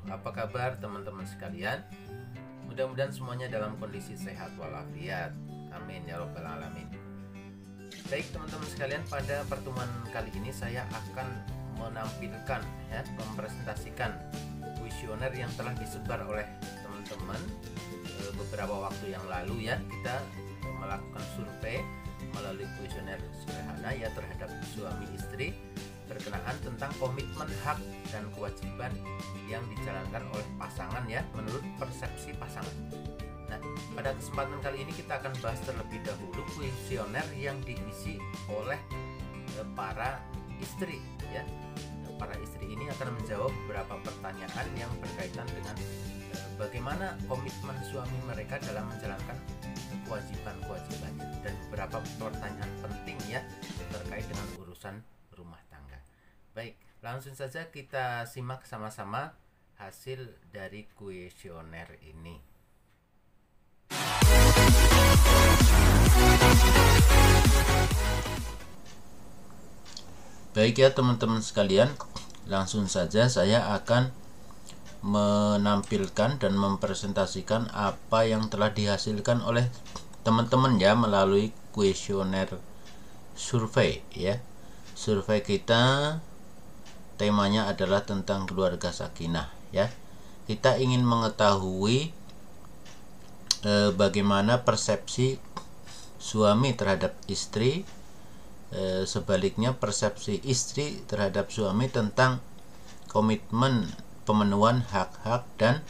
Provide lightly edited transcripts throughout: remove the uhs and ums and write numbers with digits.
apa kabar teman-teman sekalian? Mudah-mudahan semuanya dalam kondisi sehat walafiat. Amin ya robbal alamin. Baik teman-teman sekalian, pada pertemuan kali ini saya akan menampilkan mempresentasikan kuesioner yang telah disebar oleh teman-teman beberapa waktu yang lalu ya. Kita melakukan survei melalui kuesioner sederhana ya terhadap suami istri berkenaan tentang komitmen hak dan kewajiban yang dijalankan oleh pasangan ya menurut persepsi pasangan. Nah, pada kesempatan kali ini kita akan bahas terlebih dahulu kuesioner yang diisi oleh para istri ya. Para istri ini akan menjawab beberapa pertanyaan yang berkaitan dengan bagaimana komitmen suami mereka dalam menjalankan kewajiban-kewajibannya dan beberapa pertanyaan penting ya terkait dengan urusan rumah tangga. Baik, langsung saja kita simak sama-sama hasil dari kuesioner ini. Baik ya teman-teman sekalian, langsung saja saya akan menampilkan dan mempresentasikan apa yang telah dihasilkan oleh teman-teman ya melalui kuesioner survei ya. Survei kita temanya adalah tentang keluarga sakinah ya. Kita ingin mengetahui bagaimana persepsi suami terhadap istri, sebaliknya persepsi istri terhadap suami tentang komitmen pemenuhan hak-hak dan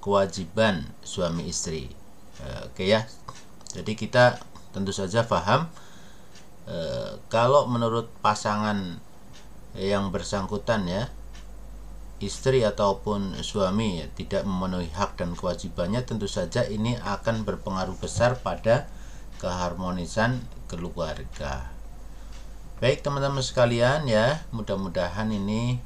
kewajiban suami istri. Oke ya. Jadi kita tentu saja paham kalau menurut pasangan yang bersangkutan ya, istri ataupun suami ya, tidak memenuhi hak dan kewajibannya, tentu saja ini akan berpengaruh besar pada keharmonisan keluarga. Baik teman-teman sekalian ya, mudah-mudahan ini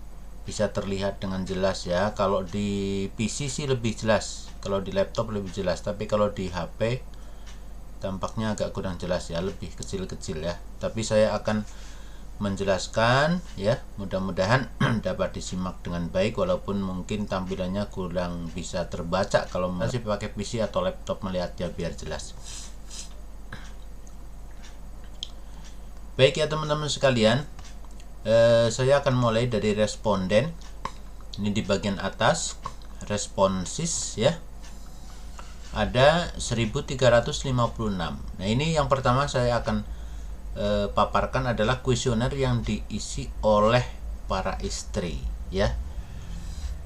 bisa terlihat dengan jelas ya. Kalau di PC sih lebih jelas, kalau di laptop lebih jelas, tapi kalau di HP tampaknya agak kurang jelas ya, lebih kecil-kecil ya. Tapi saya akan menjelaskan ya, mudah-mudahan dapat disimak dengan baik walaupun mungkin tampilannya kurang bisa terbaca kalau masih pakai PC atau laptop melihatnya biar jelas. Baik ya teman-teman sekalian, saya akan mulai dari responden. Ini di bagian atas responsis ya. Ada 1356. Nah, ini yang pertama saya akan paparkan adalah kuesioner yang diisi oleh para istri ya.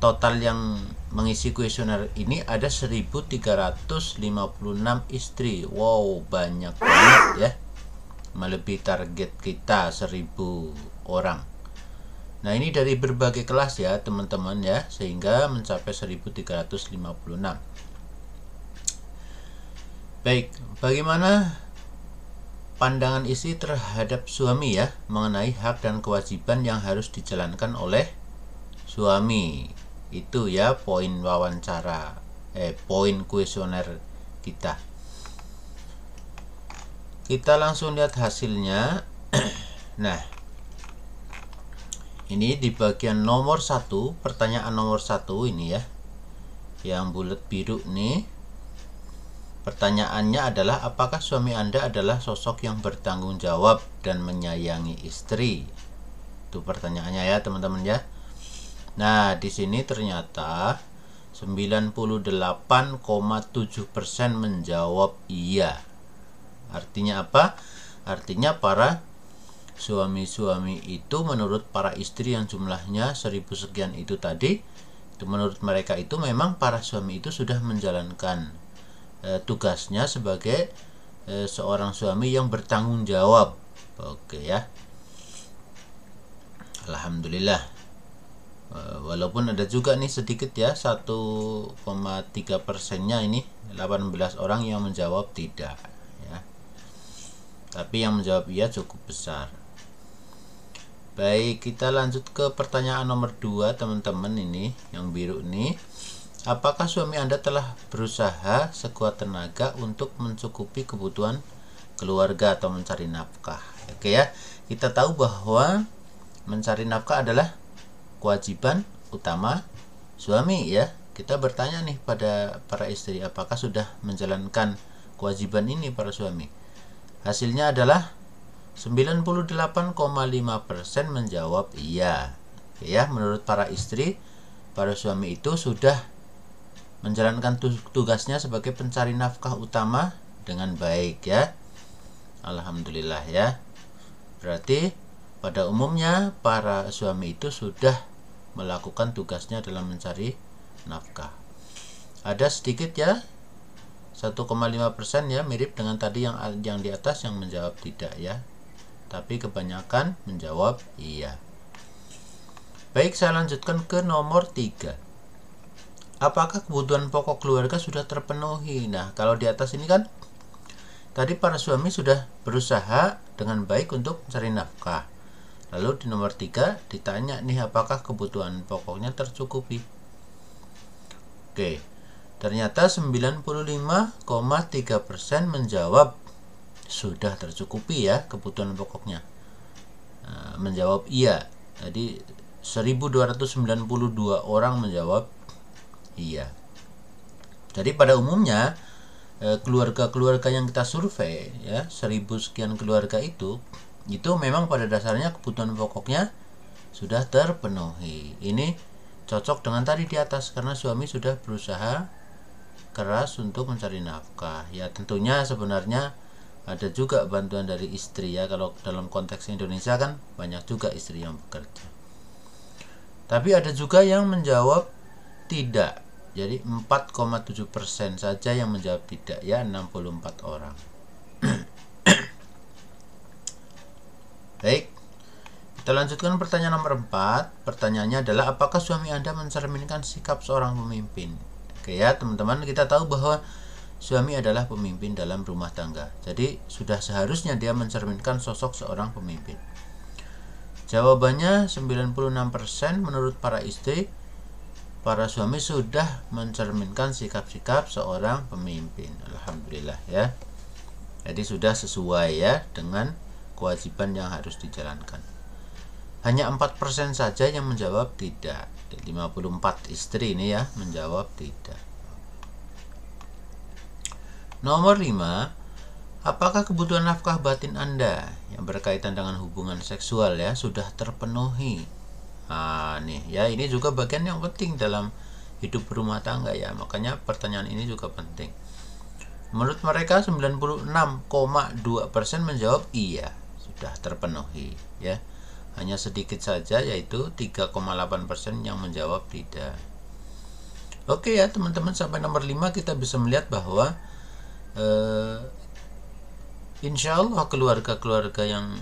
Total yang mengisi kuesioner ini ada 1356 istri. Wow, banyak banget ya. Melebihi target kita 1000 orang. Nah, ini dari berbagai kelas ya teman-teman ya, sehingga mencapai 1356. Baik, bagaimana pandangan istri terhadap suami ya mengenai hak dan kewajiban yang harus dijalankan oleh suami? Itu ya poin wawancara, poin kuesioner kita. Kita langsung lihat hasilnya. Nah, ini di bagian nomor 1, pertanyaan nomor 1 ini ya, yang bulat biru nih. Pertanyaannya adalah, apakah suami Anda adalah sosok yang bertanggung jawab dan menyayangi istri? Itu pertanyaannya ya teman-teman ya. Nah, di sini ternyata 98,7% menjawab iya. Artinya apa? Artinya para suami-suami itu menurut para istri yang jumlahnya 1000 sekian itu tadi, itu menurut mereka itu memang para suami itu sudah menjalankan tugasnya sebagai seorang suami yang bertanggung jawab. Oke ya, alhamdulillah. Walaupun ada juga nih sedikit ya, 1,3%-nya ini 18 orang yang menjawab tidak ya. Tapi yang menjawab iya cukup besar. Baik, kita lanjut ke pertanyaan nomor 2 teman-teman, ini yang biru nih. Apakah suami Anda telah berusaha sekuat tenaga untuk mencukupi kebutuhan keluarga atau mencari nafkah? Oke ya, kita tahu bahwa mencari nafkah adalah kewajiban utama suami ya. Kita bertanya nih pada para istri, apakah sudah menjalankan kewajiban ini para suami? Hasilnya adalah 98,5% menjawab iya. Ya, menurut para istri, para suami itu sudah menjalankan tugasnya sebagai pencari nafkah utama dengan baik ya. Alhamdulillah ya. Berarti pada umumnya para suami itu sudah melakukan tugasnya dalam mencari nafkah. Ada sedikit ya, 1,5% ya, mirip dengan tadi yang di atas yang menjawab tidak ya. Tapi kebanyakan menjawab iya. Baik, saya lanjutkan ke nomor 3. Apakah kebutuhan pokok keluarga sudah terpenuhi? Nah, kalau di atas ini kan tadi para suami sudah berusaha dengan baik untuk mencari nafkah. Lalu di nomor 3 ditanya nih, apakah kebutuhan pokoknya tercukupi? Oke, ternyata 95,3% menjawab sudah tercukupi ya kebutuhan pokoknya. Menjawab iya. Jadi 1292 orang menjawab iya. Jadi pada umumnya keluarga-keluarga yang kita survei ya, 1000 sekian keluarga itu memang pada dasarnya kebutuhan pokoknya sudah terpenuhi. Ini cocok dengan tadi di atas karena suami sudah berusaha keras untuk mencari nafkah. Ya tentunya sebenarnya ada juga bantuan dari istri ya. Kalau dalam konteks Indonesia kan banyak juga istri yang bekerja. Tapi ada juga yang menjawab tidak. Jadi 4,7% saja yang menjawab tidak ya, 64 orang. Baik, kita lanjutkan pertanyaan nomor 4. Pertanyaannya adalah, apakah suami Anda mencerminkan sikap seorang pemimpin? Oke ya teman-teman, kita tahu bahwa suami adalah pemimpin dalam rumah tangga. Jadi sudah seharusnya dia mencerminkan sosok seorang pemimpin. Jawabannya 96% menurut para istri, para suami sudah mencerminkan sikap-sikap seorang pemimpin. Alhamdulillah ya. Jadi sudah sesuai ya dengan kewajiban yang harus dijalankan. Hanya 4% saja yang menjawab tidak. 54 istri ini ya menjawab tidak. Nomor 5, apakah kebutuhan nafkah batin Anda yang berkaitan dengan hubungan seksual ya sudah terpenuhi? Nih ya, ini juga bagian yang penting dalam hidup berumah tangga ya. Makanya pertanyaan ini juga penting. Menurut mereka 96,2% menjawab iya, sudah terpenuhi ya. Hanya sedikit saja yaitu 3,8% yang menjawab tidak. Oke ya teman-teman, sampai nomor 5 kita bisa melihat bahwa insya Allah keluarga-keluarga yang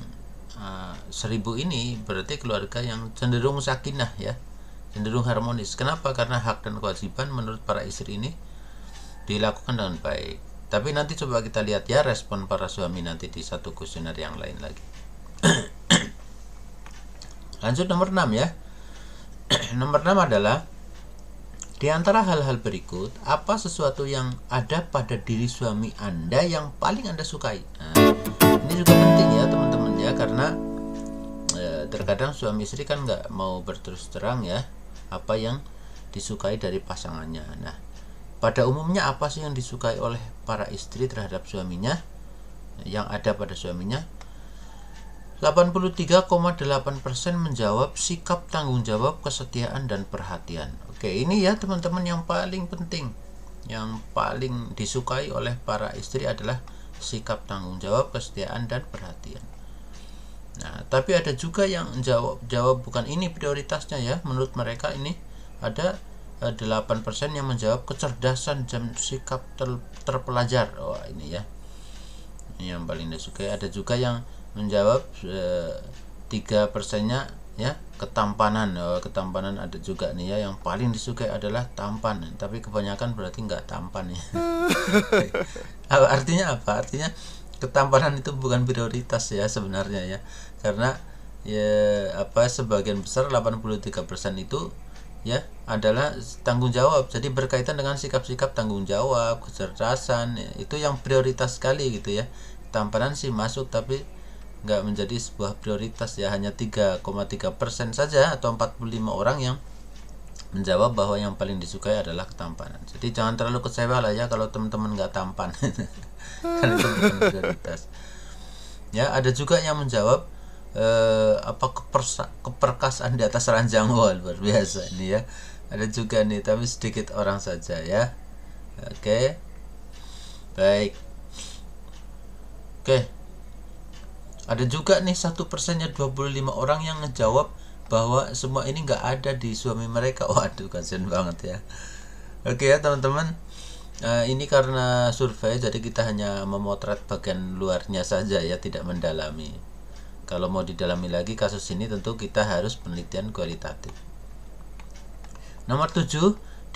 1000 ini berarti keluarga yang cenderung sakinah ya, cenderung harmonis. Kenapa? Karena hak dan kewajiban menurut para istri ini dilakukan dengan baik. Tapi nanti coba kita lihat ya respon para suami nanti di satu kuesioner yang lain lagi. Lanjut nomor 6 ya. Nomor 6 adalah, di antara hal-hal berikut, apa sesuatu yang ada pada diri suami Anda yang paling Anda sukai? Nah, ini juga penting ya teman-teman ya, karena terkadang suami istri kan nggak mau berterus terang ya apa yang disukai dari pasangannya. Nah, pada umumnya apa sih yang disukai oleh para istri terhadap suaminya, yang ada pada suaminya? 83,8% menjawab sikap tanggung jawab, kesetiaan, dan perhatian. Oke, ini ya teman-teman yang paling penting, yang paling disukai oleh para istri adalah sikap tanggung jawab, kesetiaan, dan perhatian. Nah, tapi ada juga yang jawab bukan ini prioritasnya ya. Menurut mereka ini ada 8% yang menjawab kecerdasan dan sikap terpelajar. Oh, ini ya, ini yang paling disukai. Ada juga yang menjawab 3%-nya ya ketampanan. Ketampanan ada juga nih ya, yang paling disukai adalah tampan, tapi kebanyakan berarti nggak tampan ya. Artinya apa? Artinya ketampanan itu bukan prioritas ya sebenarnya ya, karena ya sebagian besar 83% itu ya adalah tanggung jawab. Jadi berkaitan dengan sikap-sikap tanggung jawab, kecerdasan ya, itu yang prioritas sekali gitu ya. Ketampanan sih masuk tapi nggak menjadi sebuah prioritas ya. Hanya 3,3% saja atau 45 orang yang menjawab bahwa yang paling disukai adalah ketampanan. Jadi jangan terlalu kecewa lah ya kalau teman-teman nggak tampan. Kan itu bukan prioritas. Ya, ada juga yang menjawab keperkasaan di atas ranjang. Wah, luar biasa ini ya. Ada juga nih, tapi sedikit orang saja ya. Oke. Baik. Oke. Ada juga nih 1%-nya 25 orang yang ngejawab bahwa semua ini nggak ada di suami mereka. Waduh, kasian banget ya. Oke ya teman-teman. Ini karena survei, jadi kita hanya memotret bagian luarnya saja ya, tidak mendalami. Kalau mau didalami lagi kasus ini tentu kita harus penelitian kualitatif. Nomor 7,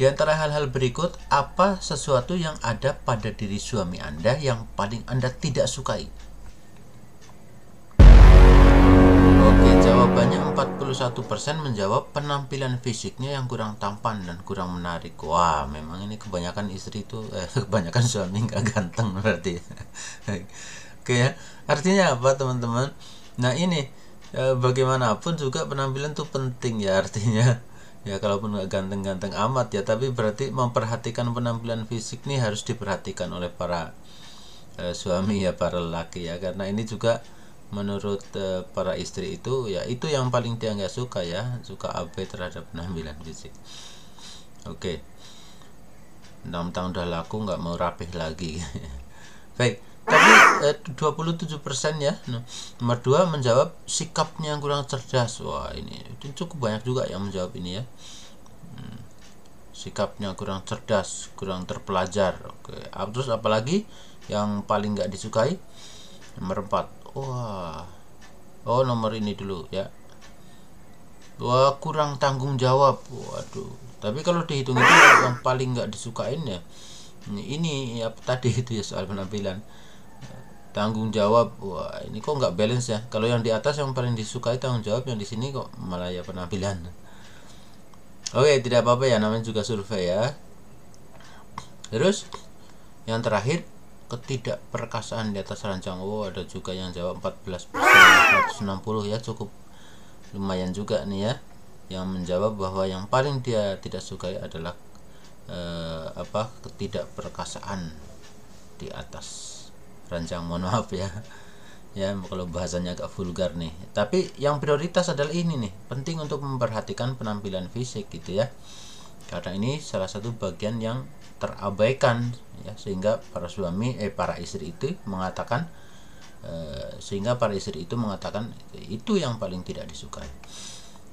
di antara hal-hal berikut, apa sesuatu yang ada pada diri suami Anda yang paling Anda tidak sukai? Oke, jawabannya 41% menjawab penampilan fisiknya yang kurang tampan dan kurang menarik. Wah, memang ini kebanyakan istri itu kebanyakan suami nggak ganteng berarti. Oke ya, artinya apa teman-teman? Nah ini bagaimanapun juga penampilan itu penting ya, artinya ya kalaupun nggak ganteng-ganteng amat ya, tapi berarti memperhatikan penampilan fisik nih harus diperhatikan oleh para suami ya, para lelaki ya, karena ini juga menurut para istri itu ya, itu yang paling dia nggak suka ya, suka abai terhadap penampilan fisik. Oke, 6 tahun udah laku nggak mau rapih lagi. Baik, tapi 27% ya. Nomor 2 menjawab sikapnya yang kurang cerdas. Wah, ini itu cukup banyak juga yang menjawab ini ya. Sikapnya kurang cerdas, kurang terpelajar. Oke, terus apalagi yang paling nggak disukai? Nomor 4. Wah, nomor ini dulu ya. Wah, kurang tanggung jawab. Waduh, tapi kalau dihitung itu yang paling nggak disukain ya ini ya tadi itu ya, soal penampilan, tanggung jawab. Wah, ini kok nggak balance ya. Kalau yang di atas yang paling disukai tanggung jawab, yang di sini kok malah ya penampilan. Oke, tidak apa-apa ya, namanya juga survei ya. Terus yang terakhir, ketidakperkasaan di atas ranjang. Ada juga yang jawab 14%, 160 ya, cukup lumayan juga nih ya, yang menjawab bahwa yang paling dia tidak sukai adalah ketidakperkasaan di atas ranjang. Mohon maaf ya, ya kalau bahasanya agak vulgar nih, tapi yang prioritas adalah ini nih, penting untuk memperhatikan penampilan fisik gitu ya, karena ini salah satu bagian yang terabaikan ya, sehingga para istri itu mengatakan itu yang paling tidak disukai.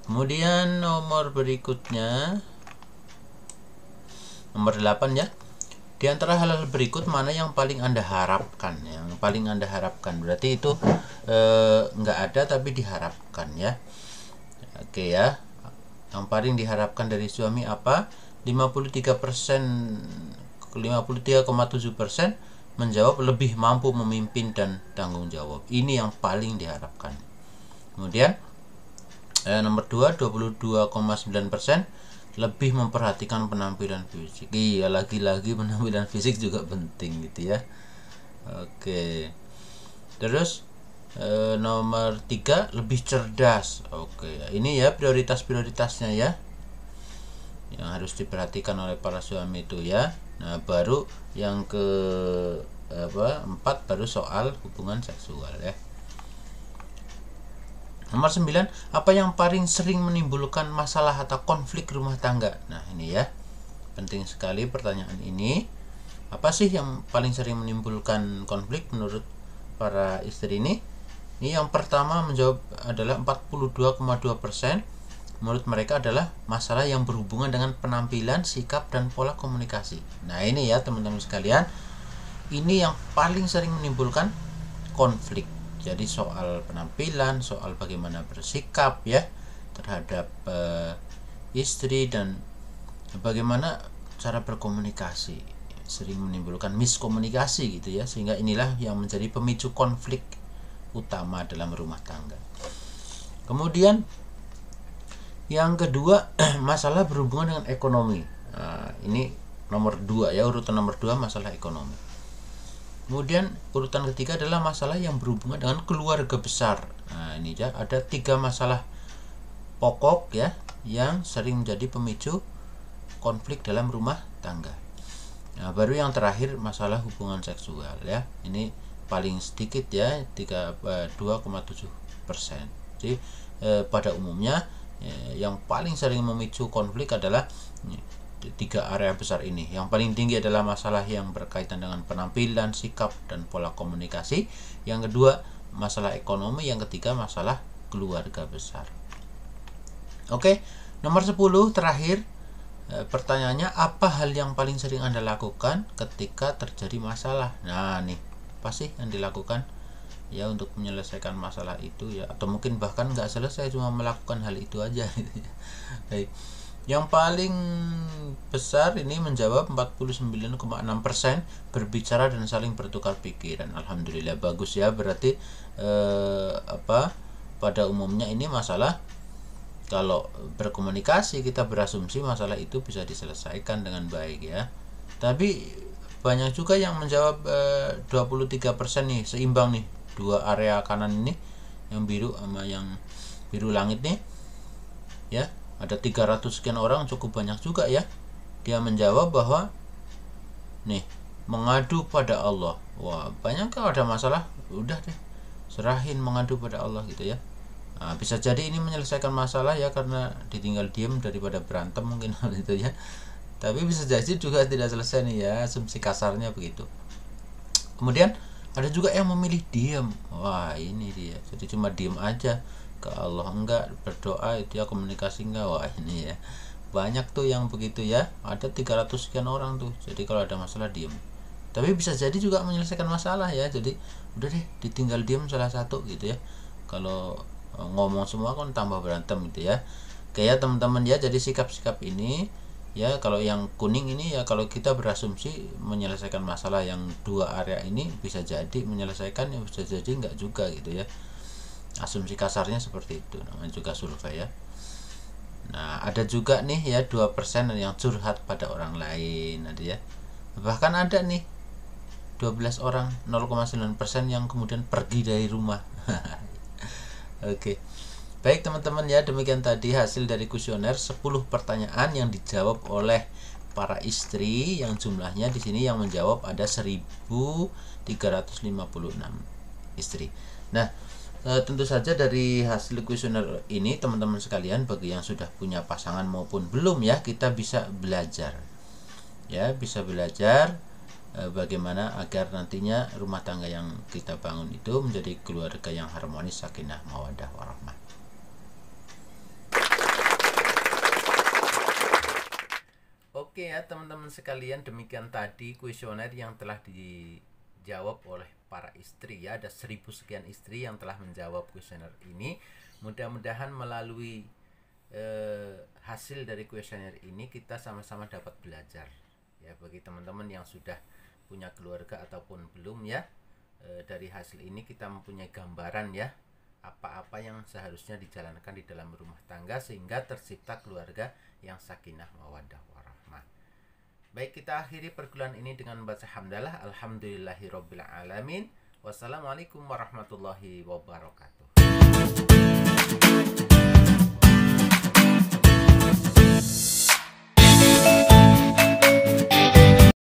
Kemudian nomor berikutnya, nomor 8 ya. Di antara hal-hal berikut mana yang paling Anda harapkan? Yang paling Anda harapkan berarti itu nggak ada tapi diharapkan ya. Oke ya. Yang paling diharapkan dari suami apa? 53,7% menjawab lebih mampu memimpin dan tanggung jawab. Ini yang paling diharapkan. Kemudian nomor 2, 22,9% lebih memperhatikan penampilan fisik. Iya, lagi-lagi penampilan fisik juga penting gitu ya. Oke. Terus nomor 3, lebih cerdas. Oke, ini ya prioritasnya ya, yang harus diperhatikan oleh para suami itu ya. Nah, baru yang ke 4 baru soal hubungan seksual ya. Nomor 9, apa yang paling sering menimbulkan masalah atau konflik rumah tangga? Nah, ini ya, penting sekali pertanyaan ini. Apa sih yang paling sering menimbulkan konflik menurut para istri ini? Ini yang pertama menjawab adalah 42,2%. Menurut mereka adalah masalah yang berhubungan dengan penampilan, sikap, dan pola komunikasi. Nah, ini ya teman-teman sekalian, ini yang paling sering menimbulkan konflik. Jadi soal penampilan, soal bagaimana bersikap ya terhadap istri, dan bagaimana cara berkomunikasi, sering menimbulkan miskomunikasi gitu ya, sehingga inilah yang menjadi pemicu konflik utama dalam rumah tangga. Kemudian yang kedua, masalah berhubungan dengan ekonomi. Nah, ini nomor 2 ya, urutan nomor 2 masalah ekonomi. Kemudian urutan ketiga adalah masalah yang berhubungan dengan keluarga besar. Nah, ini ya, ada 3 masalah pokok ya yang sering menjadi pemicu konflik dalam rumah tangga. Nah, baru yang terakhir masalah hubungan seksual ya. Ini paling sedikit ya, 2,7%. Jadi pada umumnya yang paling sering memicu konflik adalah 3 area besar ini. Yang paling tinggi adalah masalah yang berkaitan dengan penampilan, sikap, dan pola komunikasi. Yang kedua, masalah ekonomi. Yang ketiga, masalah keluarga besar. Oke, nomor 10 terakhir. Pertanyaannya, apa hal yang paling sering Anda lakukan ketika terjadi masalah? Nah, nih, apa sih yang dilakukan ya untuk menyelesaikan masalah itu ya, atau mungkin bahkan nggak selesai, cuma melakukan hal itu aja. Baik. Yang paling besar ini menjawab 49,6%, berbicara dan saling bertukar pikiran. Alhamdulillah, bagus ya. Berarti pada umumnya ini masalah, kalau berkomunikasi kita berasumsi masalah itu bisa diselesaikan dengan baik ya. Tapi banyak juga yang menjawab 23% nih, seimbang nih. Dua area kanan ini, yang biru sama yang biru langit nih. Ya, ada 300 sekian orang, cukup banyak juga ya. Dia menjawab bahwa nih, mengadu pada Allah. Wah, banyak kalau ada masalah, udah deh, serahin, mengadu pada Allah gitu ya. Nah, bisa jadi ini menyelesaikan masalah ya, karena ditinggal diam daripada berantem mungkin hal itu ya. Tapi bisa jadi juga tidak selesai nih ya, asumsi kasarnya begitu. Kemudian ada juga yang memilih diam. Wah, ini dia. Jadi cuma diam aja, ke Allah enggak, berdoa itu ya, komunikasi enggak. Wah, ini ya. Banyak tuh yang begitu ya. Ada 300 sekian orang tuh. Jadi kalau ada masalah diam. Tapi bisa jadi juga menyelesaikan masalah ya. Jadi udah deh, ditinggal diam salah satu gitu ya. Kalau ngomong semua kan tambah berantem gitu ya. Kayak teman-teman ya, jadi sikap-sikap ini ya, kalau yang kuning ini ya, kalau kita berasumsi menyelesaikan masalah yang dua area ini, bisa jadi menyelesaikan, ya bisa jadi enggak juga gitu ya. Asumsi kasarnya seperti itu, namanya juga survei ya. Nah, ada juga nih ya 2% yang curhat pada orang lain ada ya. Bahkan ada nih 12 orang, 0,9% yang kemudian pergi dari rumah. Oke. Baik teman-teman ya, demikian tadi hasil dari kuesioner 10 pertanyaan yang dijawab oleh para istri, yang jumlahnya di sini yang menjawab ada 1356 istri. Nah, tentu saja dari hasil kuesioner ini teman-teman sekalian, bagi yang sudah punya pasangan maupun belum ya, kita bisa belajar. Ya, bisa belajar bagaimana agar nantinya rumah tangga yang kita bangun itu menjadi keluarga yang harmonis, sakinah, mawaddah, warahmah. Oke ya teman-teman sekalian, demikian tadi kuesioner yang telah dijawab oleh para istri ya. Ada 1000 sekian istri yang telah menjawab kuesioner ini. Mudah-mudahan melalui hasil dari kuesioner ini kita sama-sama dapat belajar ya. Bagi teman-teman yang sudah punya keluarga ataupun belum ya, dari hasil ini kita mempunyai gambaran ya, apa-apa yang seharusnya dijalankan di dalam rumah tangga sehingga tercipta keluarga yang sakinah, mawaddah, warahmah. Baik, kita akhiri perkuliahan ini dengan membaca hamdalah. Alhamdulillahirabbil alamin. Wassalamualaikum warahmatullahi wabarakatuh.